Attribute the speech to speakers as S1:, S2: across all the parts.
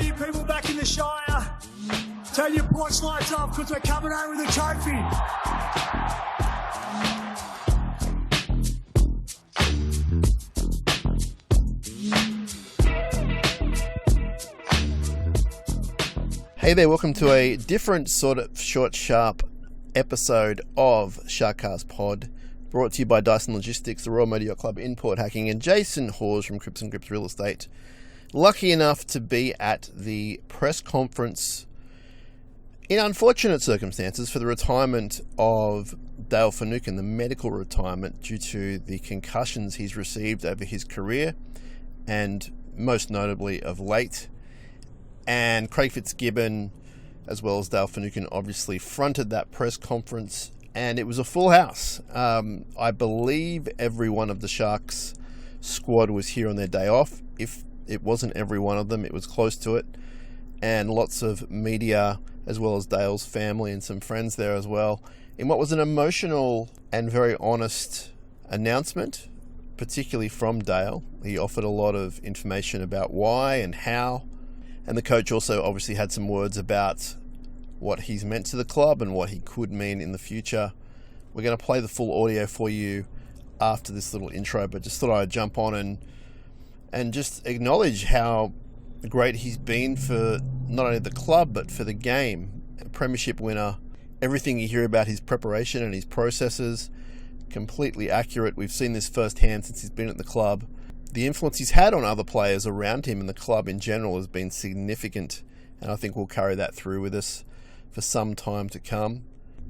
S1: you people back in the Shire, turn your porch lights off because we're coming home with a trophy.
S2: Hey there, welcome to a different sort of short, sharp episode of Sharkcast Pod, brought to you by Dyson Logistics, the Royal Motor Yacht Club in Port Hacking, and Jason Hawes from Crips and Grips Real Estate. Lucky enough to be at the press conference in unfortunate circumstances for the retirement of Dale Finucane, the medical retirement due to the concussions he's received over his career, and most notably of late. And Craig Fitzgibbon, as well as Dale Finucane, obviously fronted that press conference, and it was a full house. I believe every one of the Sharks squad was here on their day off. If it wasn't every one of them, it was close to it. And lots of media, as well as Dale's family and some friends there as well, in what was an emotional and very honest announcement, particularly from Dale. He offered a lot of information about why and how. And the coach also obviously had some words about what he's meant to the club and what he could mean in the future. We're going to play the full audio for you after this little intro, but just thought I'd jump on and just acknowledge how great he's been for not only the club, but for the game. A premiership winner. Everything you hear about his preparation and his processes, completely accurate. We've seen this firsthand since he's been at the club. The influence he's had on other players around him and the club in general has been significant, and I think we'll carry that through with us for some time to come.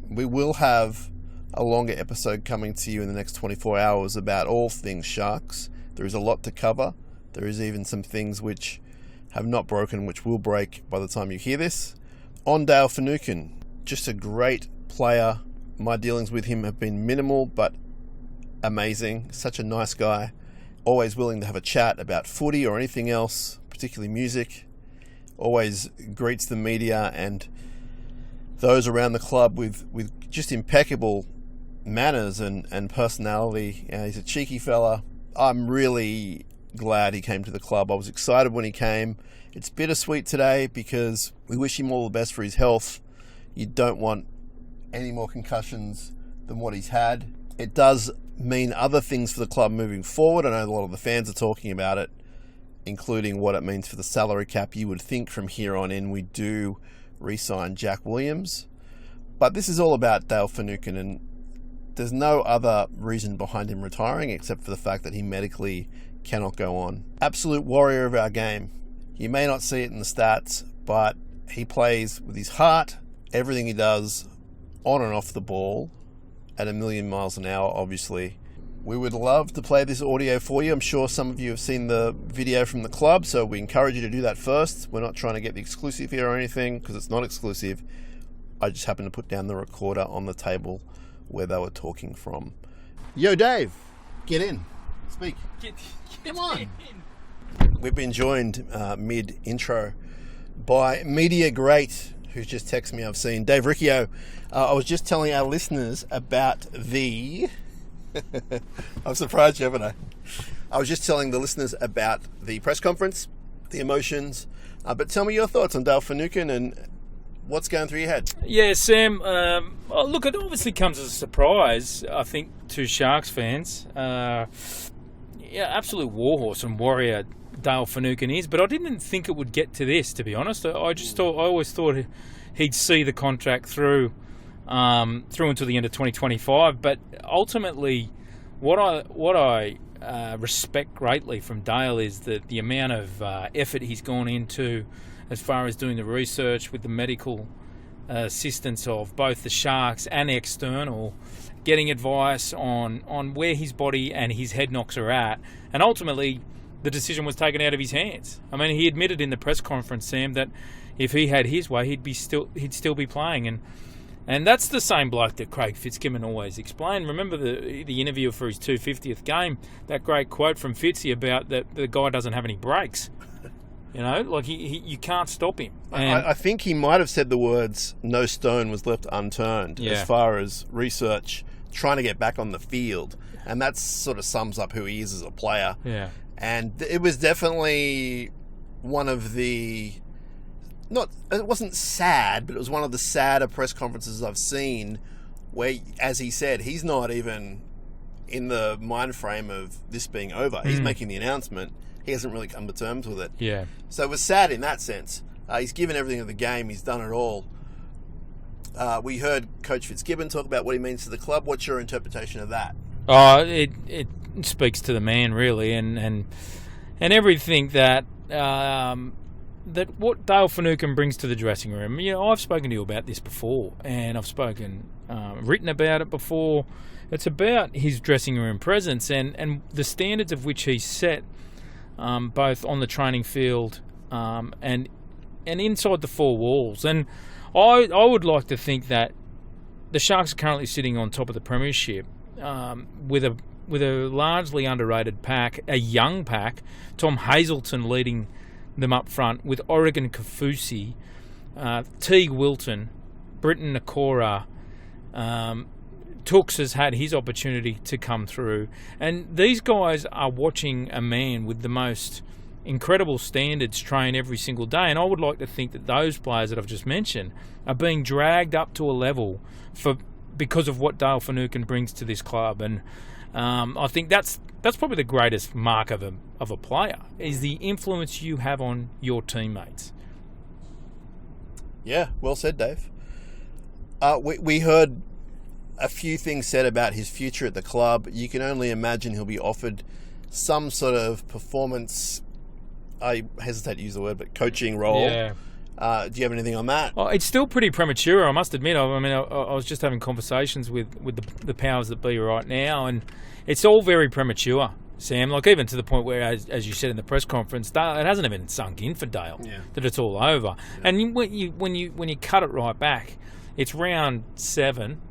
S2: We will have a longer episode coming to you in the next 24 hours about all things Sharks. There is a lot to cover. There is even some things which have not broken, which will break by the time you hear this. On Dale Finucane, just a great player. My dealings with him have been minimal, but amazing. Such a nice guy. Always willing to have a chat about footy or anything else, particularly music. Always greets the media and those around the club with just impeccable manners and personality. He's a cheeky fella. I'm really glad he came to the club. I was excited when he came. It's bittersweet today because we wish him all the best for his health. You don't want any more concussions than what he's had. It does mean other things for the club moving forward. I know a lot of the fans are talking about it, including what it means for the salary cap. You would think from here on in we do re-sign Jack Williams. But this is all about Dale Finucane, and there's no other reason behind him retiring except for the fact that he medically cannot go on. Absolute warrior of our game. You may not see it in the stats, but he plays with his heart. Everything he does on and off the ball at 1,000,000 miles an hour, obviously. We would love to play this audio for you. I'm sure some of you have seen the video from the club, so we encourage you to do that first. We're not trying to get the exclusive here or anything, because it's not exclusive. I just happened to put down the recorder on the table where they were talking from. Yo, Dave, get in. Speak. Come on. We've been joined mid-intro by media great, who's just texted me, I've seen, Dave Riccio. I was just telling our listeners about the... I'm surprised you, haven't I? I was just telling the listeners about the press conference, the emotions, but tell me your thoughts on Dale Finucane and what's going through your head.
S3: Yeah, Sam, look, it obviously comes as a surprise, I think, to Sharks fans. Absolute warhorse and warrior Dale Finucane is, but I didn't think it would get to this, to be honest. I always thought he'd see the contract through until the end of 2025. But ultimately, what I respect greatly from Dale is the amount of effort he's gone into as far as doing the research with the medical assistance of both the Sharks and external, getting advice on where his body and his head knocks are at, and ultimately the decision was taken out of his hands. I mean, he admitted in the press conference, Sam, that if he had his way, he'd still be playing, and that's the same bloke that Craig Fitzgibbon always explained. Remember the interview for his 250th game, that great quote from Fitzy about that the guy doesn't have any brakes. You know, like you can't stop him. And
S2: I think he might have said the words, no stone was left unturned, as far as research, trying to get back on the field. And that sort of sums up who he is as a player.
S3: Yeah.
S2: And it was definitely one of the it wasn't sad, but it was one of the sadder press conferences I've seen where, as he said, he's not even in the mind frame of this being over. He's making the announcement. He hasn't really come to terms with it.
S3: Yeah.
S2: So it was sad in that sense. He's given everything of the game. He's done it all. We heard Coach Fitzgibbon talk about what he means to the club. What's your interpretation of that?
S3: Oh, it speaks to the man, really, and everything that that what Dale Finucane brings to the dressing room. You know, I've spoken to you about this before, and I've written about it before. It's about his dressing room presence and the standards of which he's set, both on the training field and inside the four walls. And I would like to think that the Sharks are currently sitting on top of the premiership with a largely underrated pack, a young pack. Tom Hazelton leading them up front with Oregon Kafusi, Teague Wilton, Britton Nakora. Tooks has had his opportunity to come through, and these guys are watching a man with the most incredible standards train every single day. And I would like to think that those players that I've just mentioned are being dragged up to a level because of what Dale Finucane brings to this club. And I think that's probably the greatest mark of a player, is the influence you have on your teammates.
S2: Yeah, well said, Dave. We heard a few things said about his future at the club. You can only imagine he'll be offered some sort of performance, I hesitate to use the word, but coaching role.
S3: Yeah.
S2: Do you have anything on that?
S3: Well, it's still pretty premature, I must admit. I was just having conversations with the powers that be right now, and it's all very premature, Sam. Like, even to the point where, as you said in the press conference, Dale, it hasn't even sunk in for Dale that it's all over. Yeah. And when you cut it right back, it's round 7.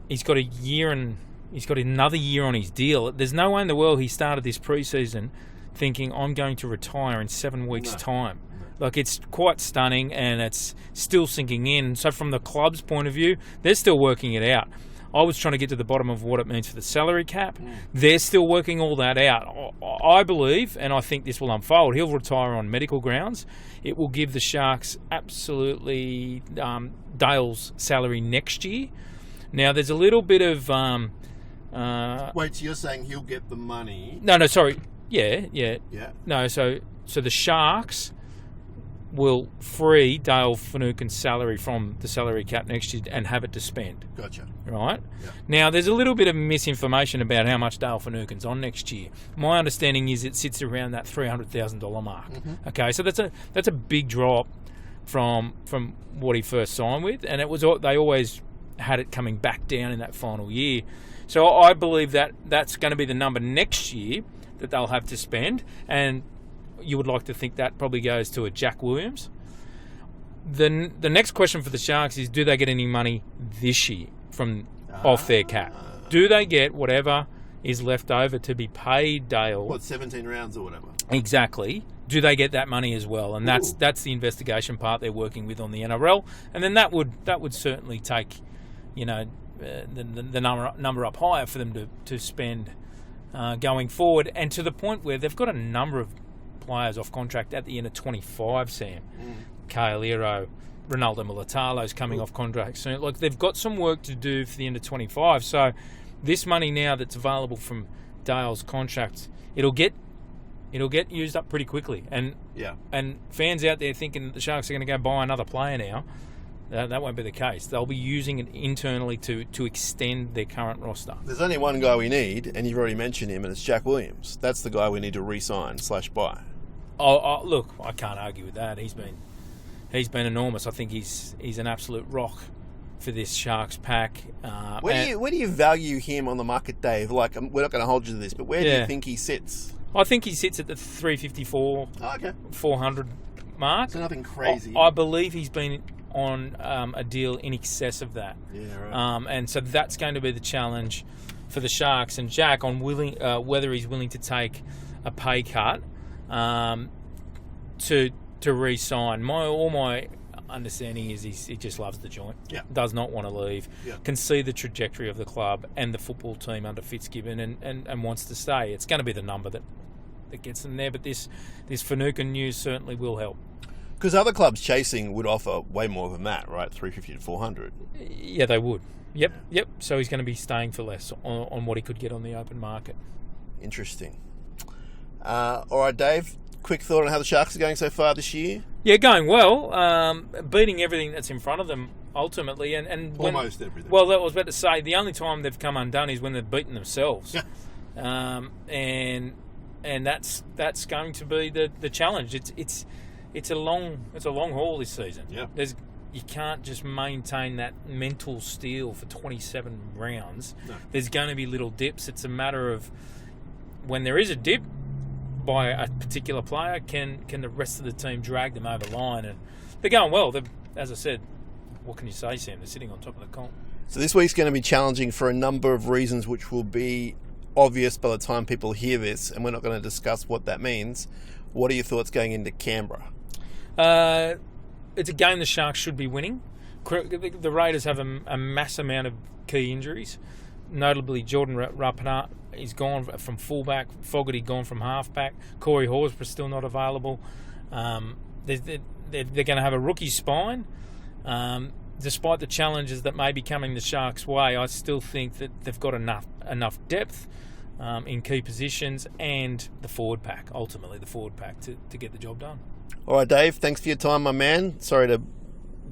S3: He's got another year on his deal. There's no way in the world he started this preseason thinking, I'm going to retire in 7 weeks' time. Like, it's quite stunning, and it's still sinking in. So from the club's point of view, they're still working it out. I was trying to get to the bottom of what it means for the salary cap. They're still working all that out. I believe, and I think this will unfold, he'll retire on medical grounds. It will give the Sharks absolutely Dale's salary next year. Now, there's a little bit of...
S2: Wait, so you're saying he'll get the money?
S3: No, sorry. Yeah. No, so the Sharks will free Dale Finucane's salary from the salary cap next year and have it to spend.
S2: Gotcha.
S3: Right?
S2: Yeah.
S3: Now, there's a little bit of misinformation about how much Dale Finucane's on next year. My understanding is it sits around that $300,000 mark. Mm-hmm. Okay, so that's a big drop from what he first signed with, and they always had it coming back down in that final year. So I believe that that's going to be the number next year that they'll have to spend, and you would like to think that probably goes to a Jack Williams. The next question for the Sharks is, do they get any money this year from off their cap? Do they get whatever is left over to be paid Dale?
S2: 17 rounds or whatever?
S3: Exactly. Do they get that money as well? And that's the investigation part they're working with on the NRL, and then that would certainly take, the number up higher for them to spend going forward, and to the point where they've got a number of players off contract at the end of 25, Sam. Kale Iro, Ronaldo Mulatalo's coming off contract soon. Like, they've got some work to do for the end of 25. So this money now that's available from Dale's contract, it'll get used up pretty quickly. And fans out there thinking that the Sharks are going to go buy another player now, that won't be the case. They'll be using it internally to extend their current roster.
S2: There's only one guy we need, and you've already mentioned him, and it's Jack Williams. That's the guy we need to re-sign / buy.
S3: Oh, look, I can't argue with that. He's been enormous. I think he's an absolute rock for this Sharks pack.
S2: Where do you value him on the market, Dave? Like, we're not going to hold you to this, but where do you think he sits?
S3: I think he sits at the 354, 400 mark.
S2: So nothing crazy.
S3: I believe he's been on a deal in excess of that.
S2: Yeah, right.
S3: And so that's going to be the challenge for the Sharks and Jack on whether he's willing to take a pay cut to re-sign. All my understanding is he just loves the joint.
S2: Yeah. Does
S3: not want to leave.
S2: Yeah.
S3: Can see the trajectory of the club and the football team under Fitzgibbon and wants to stay. It's going to be the number that gets them there. But this Finucane news certainly will help.
S2: Because other clubs chasing would offer way more than that, right? 350 to 400.
S3: Yeah, they would. Yep. So he's going to be staying for less on what he could get on the open market.
S2: Interesting. All right, Dave, quick thought on how the Sharks are going so far this year?
S3: Yeah, going well. Beating everything that's in front of them, ultimately. And
S2: Almost everything.
S3: Well, I was about to say, the only time they've come undone is when they've beaten themselves. And that's going to be the challenge. It's a long haul this season.
S2: Yeah.
S3: You can't just maintain that mental steel for 27 rounds.
S2: No.
S3: There's going to be little dips. It's a matter of when there is a dip by a particular player, can the rest of the team drag them over the line? And they're going well. As I said, what can you say, Sam? They're sitting on top of the comp.
S2: So this week's going to be challenging for a number of reasons, which will be obvious by the time people hear this, and we're not going to discuss what that means. What are your thoughts going into Canberra?
S3: It's a game the Sharks should be winning. The Raiders have a mass amount of key injuries. Notably, Jordan Rapana is gone from fullback. Fogarty gone from halfback. Corey Hawes was still not available. They're going to have a rookie spine. Despite the challenges that may be coming the Sharks' way, I still think that they've got enough depth in key positions and the forward pack, ultimately the forward pack, to get the job done.
S2: All right, Dave, thanks for your time, my man. Sorry to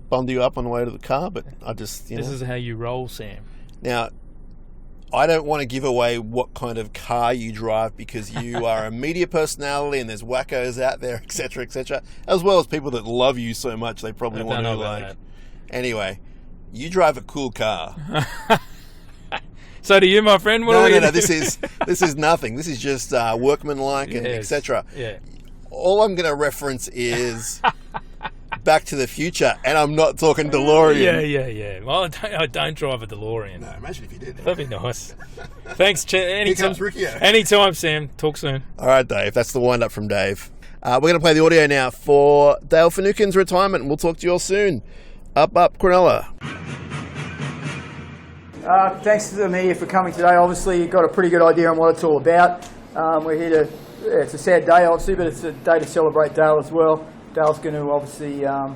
S2: bundle you up on the way to the car, but I just,
S3: This is how you roll, Sam.
S2: Now, I don't want to give away what kind of car you drive because you are a media personality and there's wackos out there, etc., as well as people that love you so much they probably want to, like... Anyway, you drive a cool car.
S3: So do you, my friend?
S2: No, this is nothing. This is just workmanlike and etc.
S3: Yeah.
S2: All I'm going to reference is Back to the Future, and I'm not talking DeLorean.
S3: Yeah. Well, I don't drive a DeLorean.
S2: No, imagine if you did.
S3: That'd be nice. Thanks,
S2: Here comes Riccio.
S3: Anytime, Sam. Talk soon.
S2: All right, Dave. That's the wind-up from Dave. We're going to play the audio now for Dale Finucane's retirement, and we'll talk to you all soon. Up, Cronulla.
S4: Thanks to the media for coming today. Obviously, you've got a pretty good idea on what it's all about. We're here it's a sad day, obviously, but it's a day to celebrate Dale as well. Dale's going to obviously have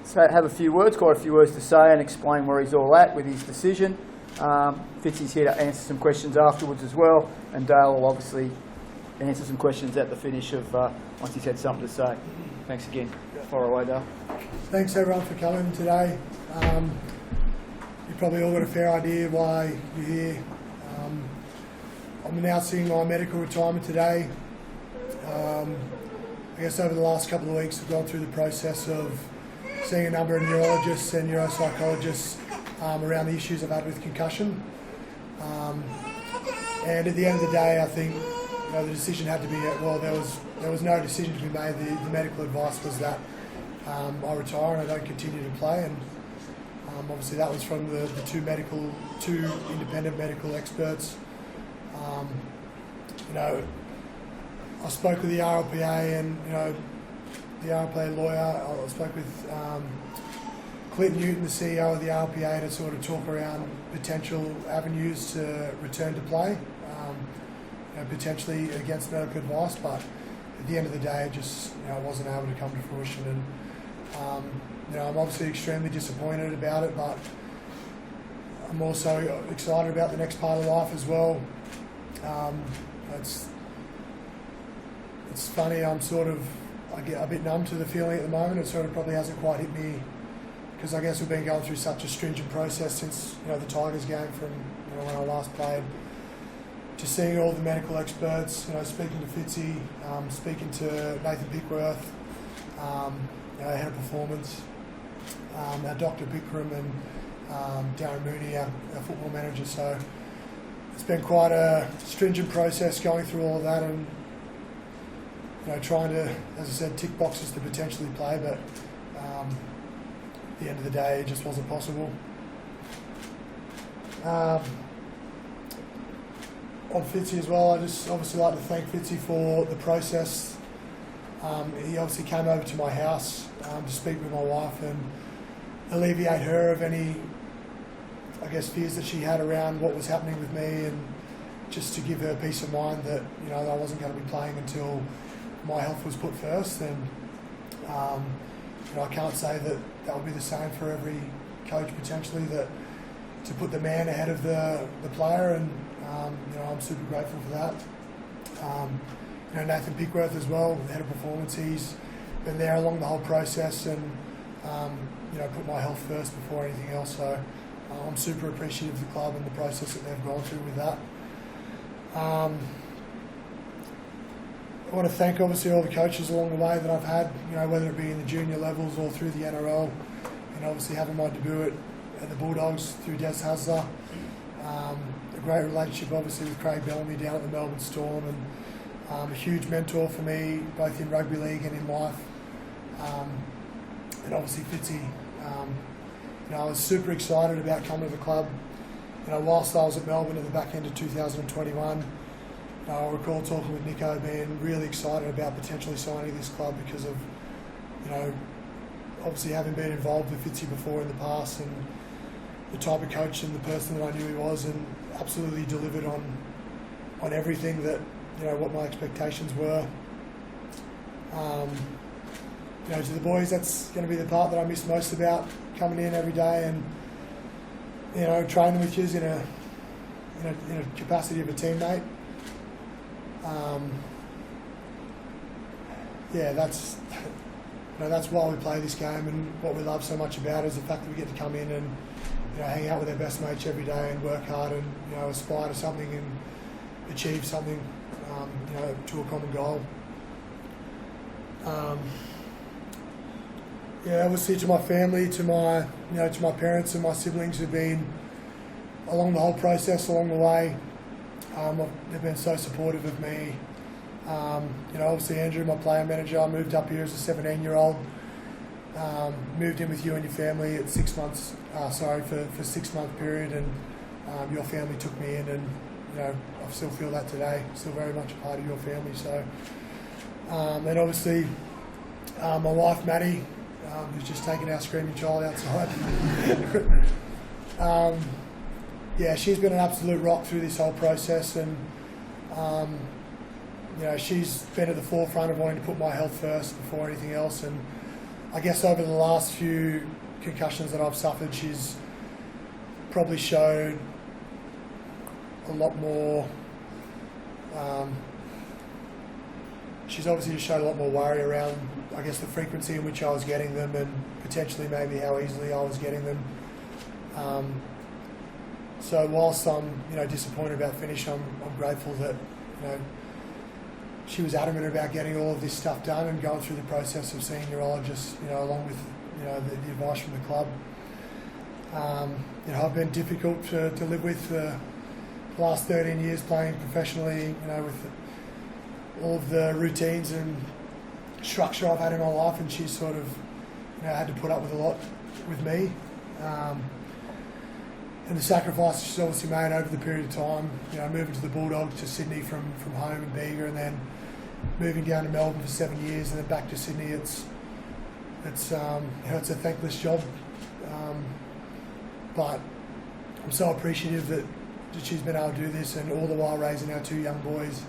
S4: quite a few words to say and explain where he's all at with his decision. Fitzy's here to answer some questions afterwards as well, and Dale will obviously answer some questions at the finish of once he's had something to say. Thanks again. Far away, Dale.
S5: Thanks everyone for coming today. You've probably all got a fair idea why you're here. I'm announcing my medical retirement today. I guess over the last couple of weeks we've gone through the process of seeing a number of neurologists and neuropsychologists around the issues I've had with concussion. And at the end of the day, I think the decision had to be, there was no decision to be made. The medical advice was that I retire and I don't continue to play, and obviously that was from the two independent medical experts. I spoke with the RLPA and the RLPA lawyer. I spoke with Clinton Newton, the CEO of the RLPA, to sort of talk around potential avenues to return to play, potentially against medical advice, but at the end of the day, it just wasn't able to come to fruition. And I'm obviously extremely disappointed about it, but I'm also excited about the next part of life as well. It's funny, I get a bit numb to the feeling at the moment. It sort of probably hasn't quite hit me because I guess we've been going through such a stringent process since the Tigers game from when I last played, to seeing all the medical experts, speaking to Fitzy, speaking to Nathan Pickworth, head of performance, our Dr. Bikram and Darren Mooney, our football manager. So it's been quite a stringent process going through all of that and trying to, as I said, tick boxes to potentially play, but at the end of the day, it just wasn't possible. On Fitzy as well, I just obviously like to thank Fitzy for the process. He obviously came over to my house to speak with my wife and alleviate her of any, fears that she had around what was happening with me, and just to give her peace of mind that I wasn't going to be playing until my health was put first. And I can't say that will be the same for every coach potentially, that to put the man ahead of the player, and I'm super grateful for that. Nathan Pickworth as well, the head of performance, he's been there along the whole process, and put my health first before anything else. So I'm super appreciative of the club and the process that they've gone through with that. I want to thank obviously all the coaches along the way that I've had, whether it be in the junior levels or through the NRL, and obviously having my debut at the Bulldogs through Des Hasler. A great relationship obviously with Craig Bellamy down at the Melbourne Storm, and a huge mentor for me both in rugby league and in life. And obviously Fitzy. I was super excited about coming to the club. Whilst I was at Melbourne at the back end of 2021, I recall talking with Nico, being really excited about potentially signing this club because of, obviously having been involved with Fitzy before in the past, and the type of coach and the person that I knew he was, and absolutely delivered on everything that, what my expectations were. To the boys, that's going to be the part that I miss most about coming in every day and, training with yous in a capacity of a teammate. That's why we play this game, and what we love so much about it is the fact that we get to come in and hang out with our best mates every day and work hard and aspire to something and achieve something, to a common goal. Obviously to my family, to my parents and my siblings who've been along the whole process, along the way. They've been so supportive of me. Obviously Andrew, my player manager, I moved up here as a 17-year-old. Moved in with you and your family at 6 months, for 6 month period, and your family took me in, and I still feel that today, still very much a part of your family. So, and obviously my wife Maddie, who's just taken our screaming child outside. She's been an absolute rock through this whole process, and she's been at the forefront of wanting to put my health first before anything else. And I guess over the last few concussions that I've suffered, she's probably showed a lot more. She's obviously just showed a lot more worry around, I guess, the frequency in which I was getting them, and potentially maybe how easily I was getting them. So whilst I'm, disappointed about finish, I'm grateful that, she was adamant about getting all of this stuff done and going through the process of seeing neurologists, along with, the advice from the club. I've been difficult to live with for the last 13 years playing professionally, with all of the routines and structure I've had in my life, and she's sort of, had to put up with a lot with me. And the sacrifice she's obviously made over the period of time, moving to the Bulldogs to Sydney from home in Bega, and then moving down to Melbourne for 7 years and then back to Sydney. It's a thankless job, but I'm so appreciative that she's been able to do this, and all the while raising our two young boys,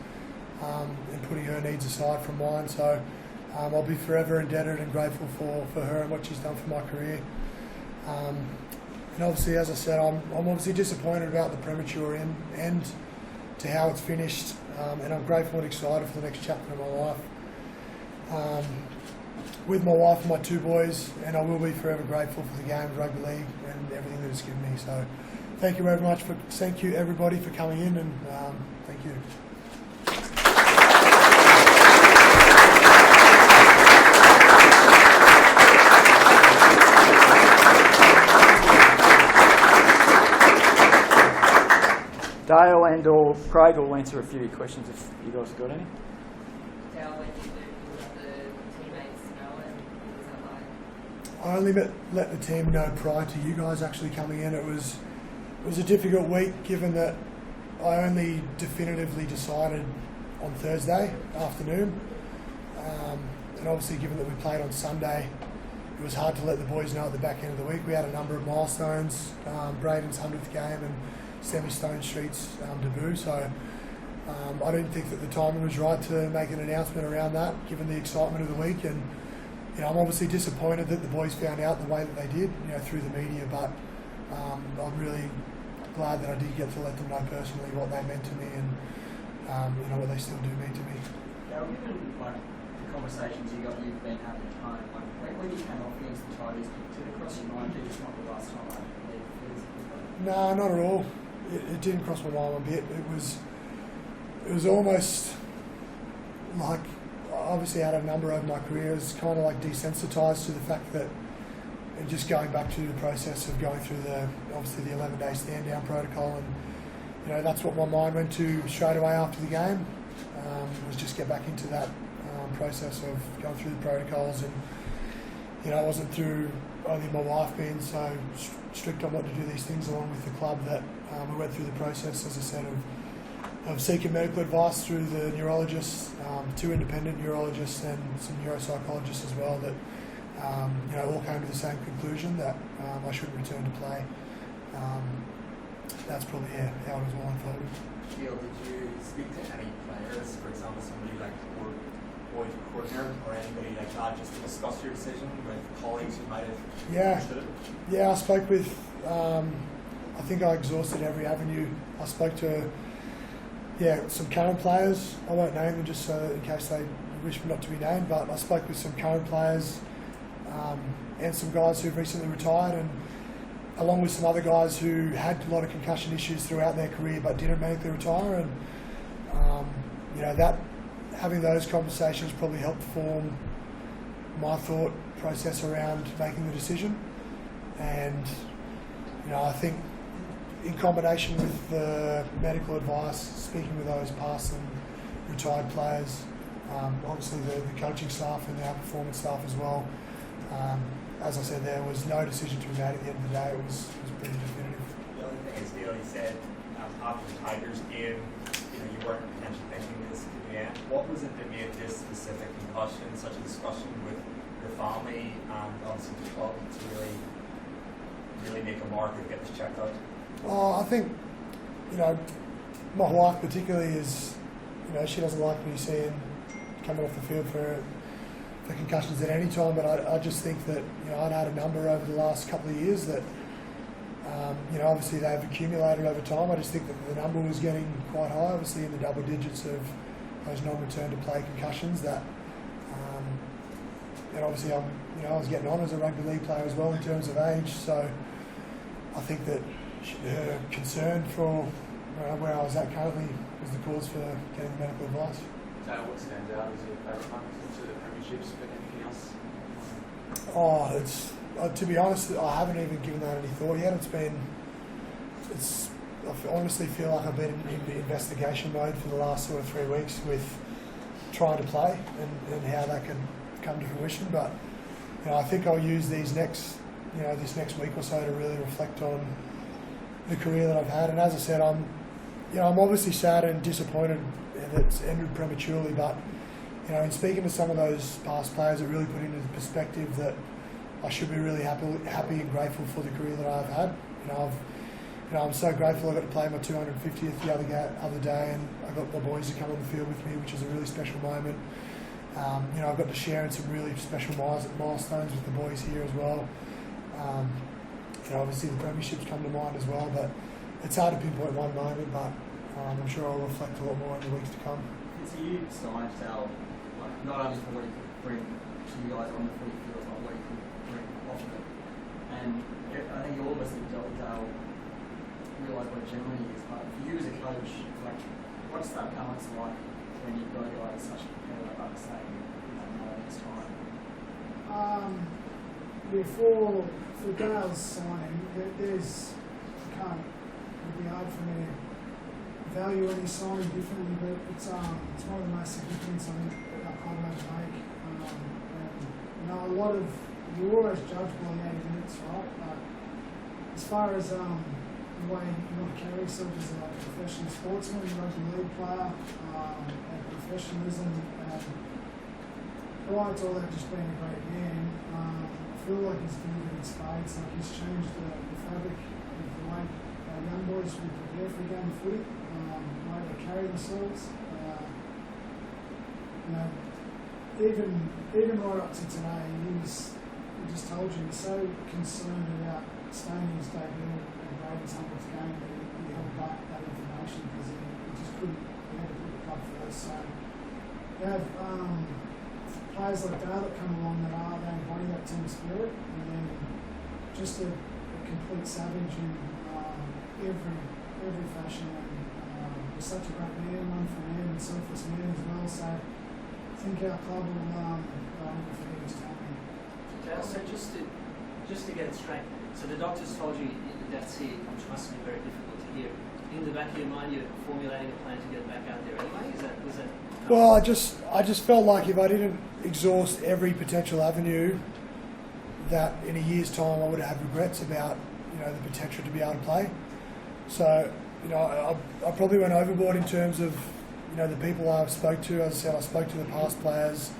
S5: and putting her needs aside from mine. So I'll be forever indebted and grateful for her and what she's done for my career. And obviously, as I said, I'm obviously disappointed about the premature end to how it's finished, and I'm grateful and excited for the next chapter of my life with my wife and my two boys, and I will be forever grateful for the game of rugby league and everything that it's given me. So thank you very much. Thank you everybody for coming in, and thank you.
S4: Dale and or Craig will answer a few questions if you guys have got any.
S6: Dale, when you let the teammates know, and was that like?
S5: I only let the team know prior to you guys actually coming in. It was a difficult week, given that I only definitively decided on Thursday afternoon, and obviously given that we played on Sunday, it was hard to let the boys know at the back end of the week. We had a number of milestones, Braden's 100th game and Sammy Stone Street's debut, so I didn't think that the timing was right to make an announcement around that, given the excitement of the week. And I'm obviously disappointed that the boys found out the way that they did, through the media, but I'm really glad that I did get to let them know personally what they meant to me and what they still do mean to me.
S7: Now, given the conversations you've been having at home, when you came off against the Tigers, did it cross your mind that it's not the last time I leave physically?
S5: No, not at all. It didn't cross my mind one bit. It was almost like, obviously I had a number over my career, it was kind of like desensitised to the fact that, and just going back to the process of going through the 11-day stand-down protocol, and that's what my mind went to straight away after the game, was just get back into that process of going through the protocols, and it wasn't through only my wife being so strict on what to do these things along with the club that we went through the process, as I said, of seeking medical advice through the neurologists, 2 independent neurologists and some neuropsychologists as well, that all came to the same conclusion that I shouldn't return to play. That's probably how it was all unfolded.
S8: Dale, did you speak to any players, for example, somebody like Boyd Courtner or anybody like that, just to discuss your decision with colleagues who might have understood it?
S5: Yeah, I spoke with, I think I exhausted every avenue. I spoke to some current players. I won't name them just so in case they wish not to be named, but I spoke with some current players and some guys who've recently retired, and along with some other guys who had a lot of concussion issues throughout their career but didn't medically retire, and that having those conversations probably helped form my thought process around making the decision. And I think in combination with the medical advice, speaking with those past and retired players, obviously the coaching staff and the outperformance staff as well, as I said, there was no decision to be made at the end of the day. It was pretty definitive.
S8: The other thing is, Dale, you said after the Tigers game, you weren't potentially thinking this could be it. What was it that made this specific concussion such a discussion with your family and obviously the club to really make a mark and get this checked out?
S5: I think, my wife particularly is, she doesn't like me seeing coming off the field for concussions at any time, but I just think that, I'd had a number over the last couple of years that, obviously they've accumulated over time. I just think that the number was getting quite high, obviously in the double digits of those non-return to play concussions that, and obviously I was getting on as a rugby league player as well in terms of age, so I think that her concern for where I was at currently was the cause for getting the medical advice.
S9: So what stands out as your favourite one to the premierships, but anything else?
S5: It's to be honest, I haven't even given that any thought yet. I honestly feel like I've been in investigation mode for the last sort of 3 weeks with trying to play and how that can come to fruition. But I think I'll use this next week or so to really reflect on the career that I've had. And as I said, I'm obviously sad and disappointed that it's ended prematurely. But in speaking to some of those past players, it really put into the perspective that I should be really happy and grateful for the career that I've had. I'm so grateful I got to play my 250th the other day, and I got my boys to come on the field with me, which is a really special moment. I've got to share in some really special milestones with the boys here as well. Obviously the premierships come to mind as well, but it's hard to pinpoint one moment, but I'm sure I'll reflect a lot more in the weeks to come.
S7: So you signed Dale, not only for what he could bring to you guys on the footy field, but what he could bring off of it. And I think all of us that dealt with Dale realise what a gentleman he is, but for you as a coach, what's that balance like when you've got a guy that's such a competitor, like I say, not at this time?
S10: For Dale's signing, it'd be hard for me to value any signing differently, but it's one of the most significant I think I'll ever make. And you always judge by 80 minutes, right? But as far as the way you want to carry yourself as a professional sportsman, rugby league player, and professionalism, and prior to all that just being a great man, I feel like he's delivered in spades. Like he's changed the fabric of the way our young boys will prepare for a game of footy, the way they carry themselves. Even right up to today, told you, he's so concerned about staying in his debut and Braden's 100th game that he held back that information because he just couldn't, he had to put the club first. So you have players like Dale that come along that embody that team spirit, and then just a complete savage in every fashion. And he's such a great man, one for man, and selfless man as well. So I think our club will never forget his time.
S11: Dale, so just to get it straight, so the doctors told you that's it, which must have been very difficult to hear. In the back of your mind, you're formulating a plan to get back out there anyway. Was that?
S5: Well, I just felt like if I didn't exhaust every potential avenue, that in a year's time I would have regrets about the potential to be able to play. So I probably went overboard in terms of the people I spoke to. As I said, I spoke to the past players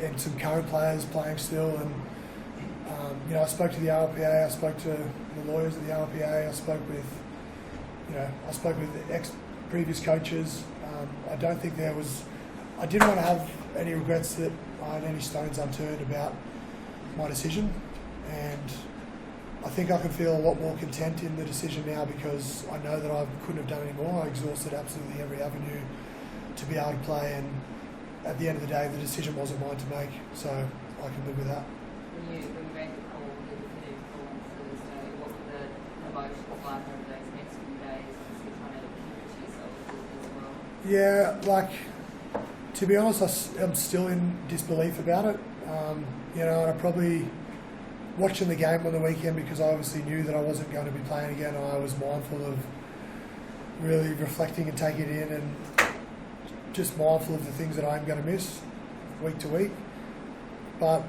S5: and some current players playing still, and I spoke to the RPA, I spoke to the lawyers of the RPA, I spoke with previous coaches. I don't think I didn't want to have any regrets that I had any stones unturned about my decision, and I think I can feel a lot more content in the decision now because I know that I couldn't have done any more. I exhausted absolutely every avenue to be able to play, and at the end of the day the decision wasn't mine to make, so I can live with that.
S6: When you made the call, the definitive call on Thursday, what were the emotions like over those next few days? Obviously trying to keep it to yourself as well.
S5: Yeah, to be honest, I'm still in disbelief about it. And I probably watching the game on the weekend because I obviously knew that I wasn't going to be playing again. I was mindful of really reflecting and taking it in, and just mindful of the things that I'm going to miss week to week. But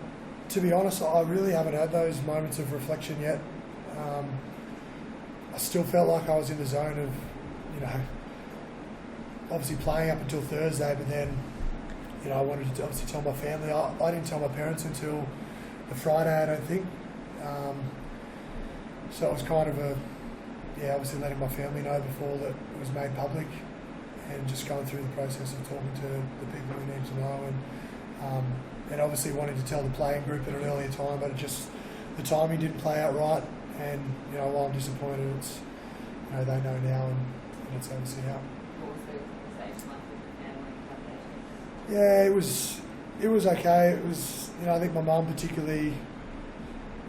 S5: to be honest, I really haven't had those moments of reflection yet. I still felt like I was in the zone of, obviously playing up until Thursday, but then, I wanted to obviously tell my family. I didn't tell my parents until the Friday, I don't think. So it was kind of obviously letting my family know before that it was made public, and just going through the process of talking to the people we need to know, and obviously wanting to tell the playing group at an earlier time, but the timing didn't play out right, and while I'm disappointed, it's they know now, and it's obviously out.
S6: What was the conversation like with the family?
S5: Yeah, it was okay. It was, I think my mum particularly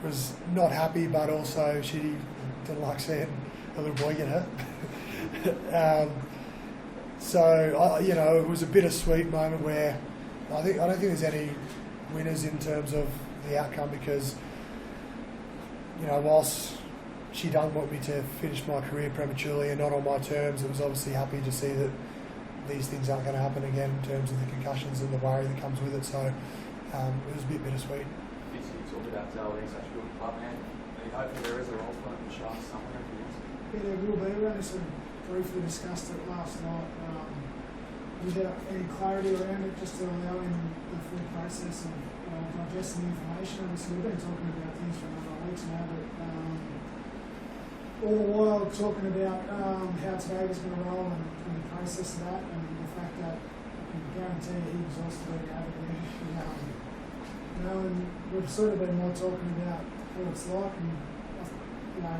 S5: was not happy, but also she didn't like seeing a little boy get hurt. So it was a bittersweet moment where I don't think there's any winners in terms of the outcome, because whilst she didn't want me to finish my career prematurely and not on my terms, it was obviously happy to see that these things aren't going to happen again in terms of the concussions and the worry that comes with it. So it was a bit bittersweet.
S9: You talked about Dale being such a good club man. Are you hoping there is a role for him in the Sharks somewhere?
S10: Yeah, there will be. We only sort of briefly discussed it last night. Without any clarity around it, just to allow him the full process of digesting the information. Obviously, we've been talking about things for a number of weeks now, but all the while talking about how today was going to roll and the process of that, and the fact that I can guarantee he exhausted every avenue. And we've sort of been more talking about what it's like, and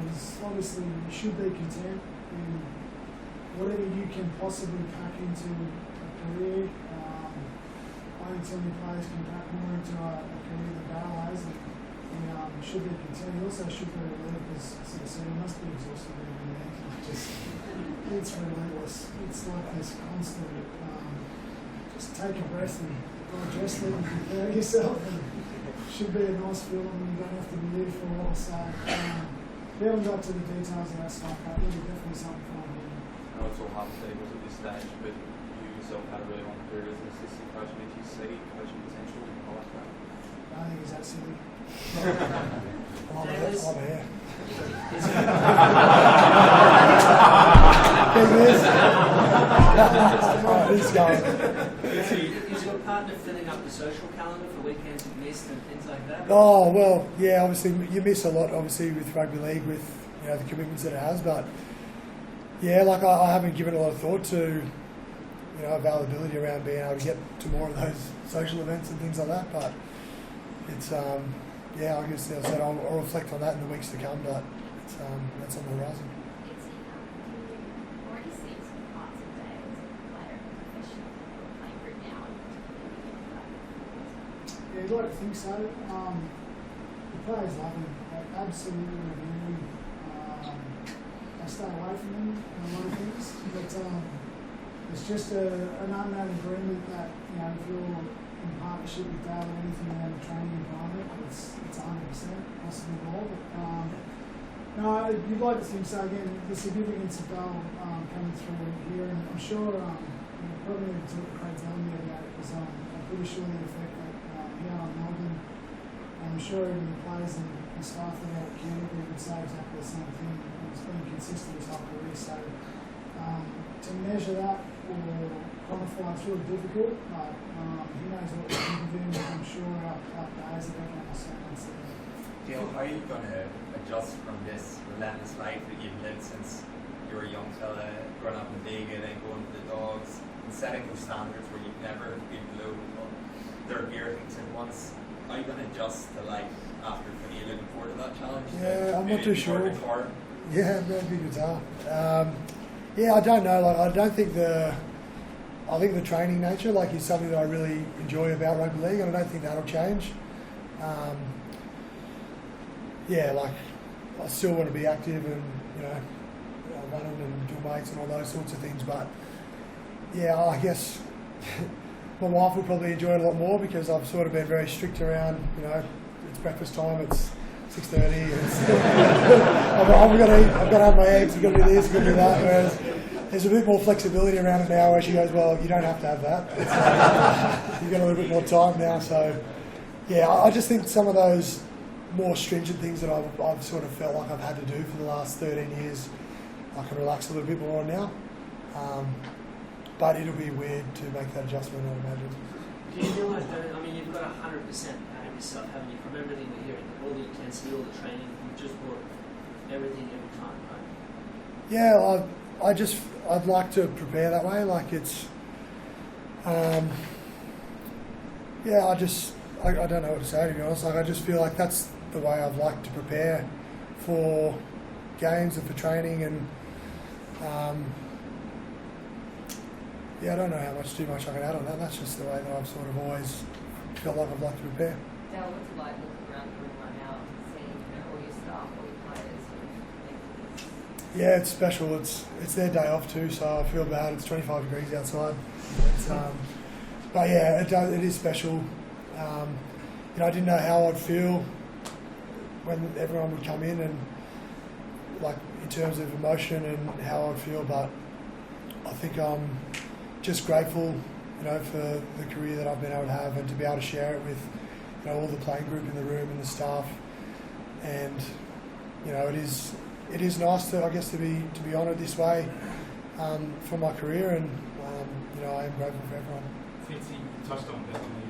S10: he's obviously should be content in whatever you can possibly pack into a career. I think so many players can pack more into a career than Dale has, and should be content. He also should be relieved, because as I said, he must be exhausted every day. It's relentless. It's like this constant, just take a breath and digest it and prepare yourself. And it should be a nice feeling when you don't have to be here for a while. So we haven't got to the details of that stuff, but it'll be definitely something fun.
S9: I know it's all hypothetical at this stage, but you yourself had a really long career as an assistant coach. Do you see coaching potential in all like that?
S10: I think he's that silly.
S5: I'm here. He's going.
S11: Is your partner filling up the social calendar for weekends you've missed and things like that?
S5: Oh, well, yeah, obviously you miss a lot, obviously, with rugby league, with the commitments that it has, but yeah, I haven't given a lot of thought to availability around being able to get to more of those social events and things like that, but it's yeah, I guess as I said, I'll reflect on that in the weeks to come, but it's, that's on the horizon.
S6: Already seen some parts of Dale as a player, professional playing group now.
S10: Yeah, you'd like to think so. The players love him. They absolutely revere him. I stay away from him in a lot of things, but it's just an unknown agreement that, you know, if you're in partnership with Dale or anything around the training environment, it's 100% possible more. But no, you'd like to think so. Again, the significance of Dale coming through here, and I'm sure probably need to talk to Craig Delany about it, because I'm pretty sure the effect that he had on Melbourne. I'm sure even the players and the staff that are at Canterbury would say exactly the same thing. It's been consistent his whole career, so to measure that or quantify it's really difficult, but he knows what we can do, and I'm sure our players are definitely understand.
S8: Dale, how are you going to adjust from this relentless life that you've lived since you were a young fella, growing up in Vega, then going to the Dogs, and setting those standards where you've never been below their gear things at once? How are you going to adjust to life after? Are you looking forward to that challenge?
S5: Yeah, I'm not too sure.
S8: Guitar?
S5: Yeah, maybe guitar. Yeah, I don't know. Like, I think the training nature is something that I really enjoy about rugby league, and I don't think that'll change. Yeah, I still want to be active and running and do weights and all those sorts of things. But yeah, I guess my wife will probably enjoy it a lot more, because I've sort of been very strict around. It's breakfast time. It's 6:30. I've got to eat. I've got to have my eggs. I've got to do this. I've got to do that. Whereas there's a bit more flexibility around it now, where she goes, "Well, you don't have to have that. You've got a little bit more time now." So yeah, I just think some of those more stringent things that I've sort of felt like I've had to do for the last 13 years, I can relax a little bit more on now. But it'll be weird to make that adjustment, I imagine.
S11: Do you realise that, you've got 100% out of yourself, haven't you? From everything we're hearing, all the intensity, all the training, you've just brought everything every time, right?
S5: Yeah, I'd like to prepare that way. I don't know what to say, to be honest. I just feel like that's the way I've liked to prepare for games and for training, and yeah, I don't know how much too much I can add on that. That's just the way that I've sort of always felt like I've liked to prepare.
S6: Dale, what's it like looking around the room right now and seeing all your staff, all your players?
S5: Yeah, it's special. It's their day off too, so I feel bad. It's 25 degrees outside. But yeah, it is special. I didn't know how I'd feel when everyone would come in, and in terms of emotion and how I'd feel, but I think I'm just grateful, for the career that I've been able to have, and to be able to share it with, all the playing group in the room and the staff. And it is nice to, I guess, to be honoured this way for my career, and I am grateful for everyone.
S3: Fitzy, you touched on Bellamy.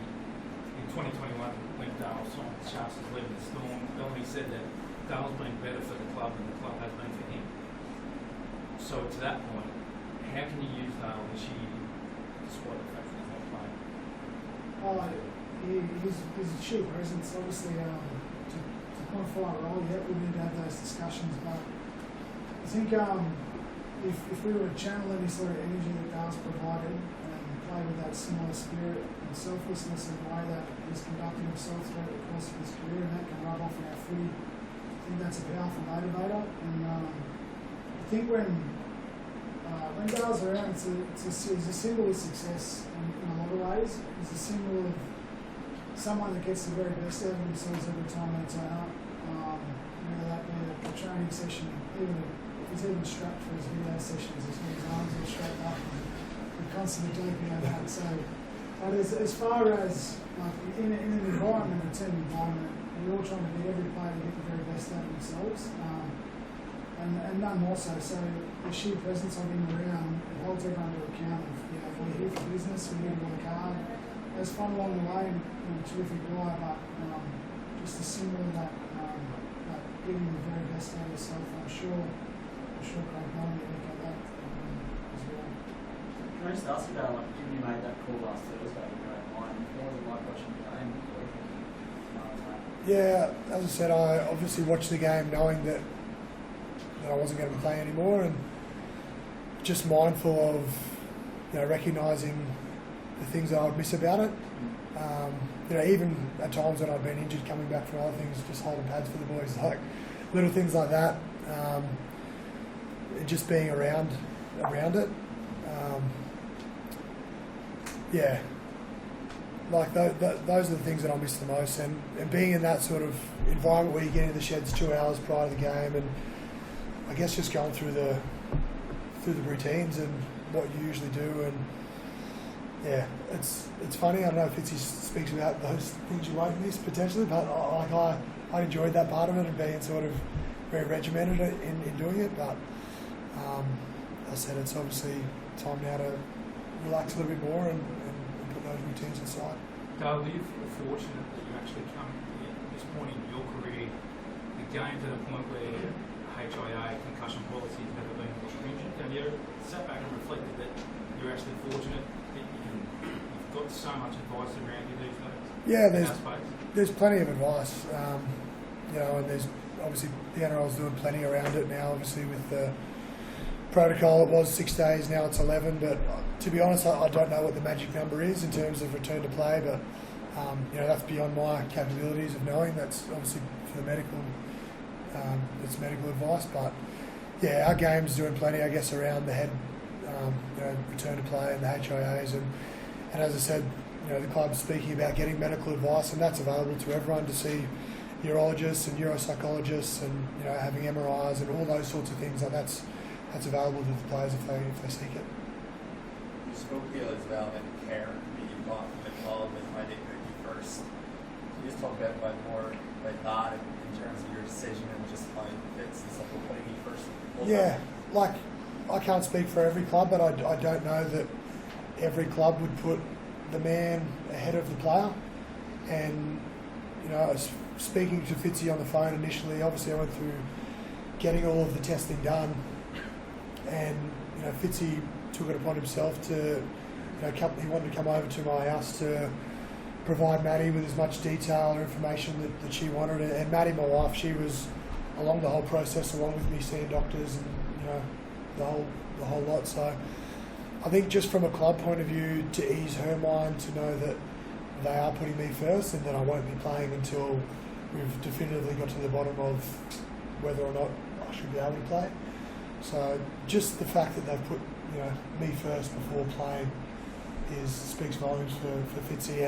S3: In 2021, when Dale signed the Sharks as leaving the Storm, Bellamy said that Dale's been better for the club than the club has been for him. So to that point, how can you use Dale this year, despite the fact that he's not playing?
S10: He's a sheer presence, obviously. To quantify a role yet, we need to have those discussions. But I think if we were to channel any sort of energy that Dale's provided, play with that similar spirit and selflessness in the way that he's conducting himself throughout the course of his career, and that can rub off in our footy. I think that's a powerful motivator, and I think when Dale's around, he's a symbol of success in a lot of ways. He's a symbol of someone that gets the very best out of themselves every time they turn up. Whether that be a training session, even if he's even strapped for his video sessions, he's got his arms all strapped up. Constantly joking about that. So, but as far as in an environment, a team environment, we're all trying to get every player to get the very best out of themselves, and none more so. So the sheer presence of him around, it holds everyone to account. We're here for business, we're here to work hard. There's fun along the way, and a terrific guy, but just a symbol that getting the very best out of yourself. I'm sure Craig Bellamy will look at that as well.
S7: Can I just ask you about, given you made that call last Thursday, what was it like watching the game?
S5: Yeah, as I said, I obviously watched the game knowing that I wasn't going to play anymore, and just mindful of recognising the things that I would miss about it. Even at times when I've been injured, coming back from other things, just holding pads for the boys, like little things like that. Just being around it. Like those are the things that I miss the most, and being in that sort of environment where you get into the sheds 2 hours prior to the game, and I guess just going through the routines and what you usually do, and it's funny. I don't know if Fitzy speaks about those things you won't miss potentially, but I enjoyed that part of it and being sort of very regimented in doing it. But as I said, it's obviously time now to relax a little bit more and put those routines aside.
S12: Dale, are you fortunate that you actually come at this point in your career, the game to the point where HIA concussion policy has never been more stringent? Have you ever sat back and reflected that you're actually fortunate that you've got so much advice around you these days?
S5: Yeah, there's plenty of advice, and there's obviously the NRL's doing plenty around it now. Obviously with the protocol, it was 6 days, now it's 11. But to be honest, I don't know what the magic number is in terms of return to play. But that's beyond my capabilities of knowing. That's obviously for the medical. It's medical advice, but our game's doing plenty, I guess, around the head, return to play and the HIAs, and as I said, the club's speaking about getting medical advice, and that's available to everyone to see neurologists and neuropsychologists, and having MRIs and all those sorts of things. Like that's available to the players if they seek it.
S8: You spoke to as well in care that you've got from the club and why they put you first. Can you just talk a bit about more about that in terms of your decision and just how it fits and stuff with putting you first?
S5: Yeah, like I can't speak for every club, but I don't know that every club would put the man ahead of the player. And I was speaking to Fitzy on the phone initially. Obviously, I went through getting all of the testing done, and Fitzy took it upon himself to, he wanted to come over to my house to provide Maddie with as much detail or information that she wanted. And Maddie, my wife, she was along the whole process, along with me seeing doctors and the whole lot. So I think just from a club point of view, to ease her mind, to know that they are putting me first and that I won't be playing until we've definitively got to the bottom of whether or not I should be able to play. So just the fact that they've put me first before playing speaks volumes for Fitzy.